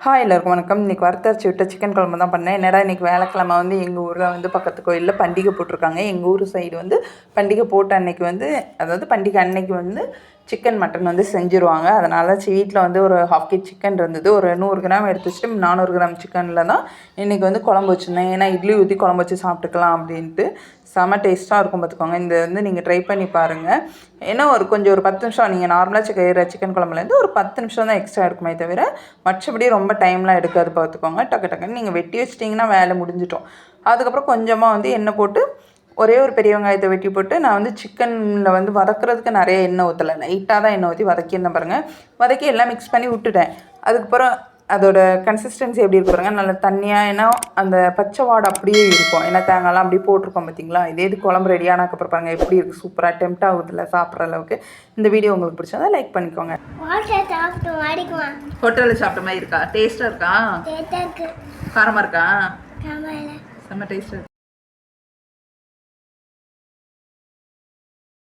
Hi எல்லாருக்கும் வணக்கம். இன்றைக்கி வறுத்தரைச்சி விட்ட சிக்கன் குழம்பு தான் பண்ணேன். என்னடா இன்றைக்கி வேலைக்கிழமை வந்து எங்கள் ஊரில் வந்து பக்கத்து கோயிலில் பண்டிகை போட்டிருக்காங்க. எங்கள் ஊர் சைடு வந்து பண்டிகை போட்ட அன்னைக்கு வந்து, அதாவது பண்டிகை அன்னைக்கு வந்து சிக்கன் மட்டன் வந்து செஞ்சுருவாங்க. அதனால் வீட்டில் வந்து ஒரு 1/2 kg சிக்கன் இருந்தது. ஒரு 100 கிராம் எடுத்து வச்சுட்டு 400 கிராம் சிக்கனில் தான் இன்றைக்கி வந்து குழம்பு வச்சுருந்தேன். ஏன்னா இட்லி ஊற்றி குழம்பு வச்சு சாப்பிட்டுக்கலாம் அப்படின்ட்டு. செம டேஸ்ட்டாக இருக்கும் பார்த்துக்கோங்க. இந்த வந்து நீங்கள் ட்ரை பண்ணி பாருங்கள். ஏன்னா ஒரு 10 நிமிஷம், நீங்கள் நார்மலாக சிக்கன் குழம்புலேருந்து ஒரு 10 நிமிஷம் தான் எக்ஸ்ட்ரா இருக்குமே தவிர மற்றபடி ரொம்ப டைம்லாம் எடுக்காது பார்த்துக்கோங்க. டக்குன்னு நீங்கள் வெட்டி வச்சிட்டிங்கன்னா வேலை முடிஞ்சிட்டோம். அதுக்கப்புறம் கொஞ்சமாக வந்து எண்ணெய் போட்டு ஒரே ஒரு பெரிய வெங்காயத்தை வெட்டி போட்டு, நான் வந்து சிக்கனில் வந்து வதக்கிறதுக்கு நிறைய எண்ணெய் ஊற்றலை, லைட்டாக தான் எண்ணெய் ஊற்றி வதக்கியிருந்தேன் பாருங்கள். வதக்கி எல்லாம் மிக்ஸ் பண்ணி விட்டுட்டேன். அதுக்கப்புறம் அதோட கன்சிஸ்டன்சி எப்படி இருக்கு பாருங்கள், நல்லா தண்ணியாக. ஏன்னா அந்த பச்சை வாடை அப்படியே இருக்கும், ஏன்னா தேங்காய்லாம் அப்படியே போட்டிருக்கோம் பார்த்தீங்களா. இது குழம்பு ரெடியானதுக்கப்புறம் பாருங்கள் எப்படி இருக்குது, சூப்பராக டெம்ட் ஆகுதுல்ல சாப்பிட்ற அளவுக்கு. இந்த வீடியோ உங்களுக்கு பிடிச்சா லைக் பண்ணிக்கோங்க. ஹோட்டலில் சாப்பிட்ட மாதிரி இருக்கா? டேஸ்ட்டாக இருக்கா? காரமாக இருக்கா? செம்ம டேஸ்ட்டாக இருக்கு.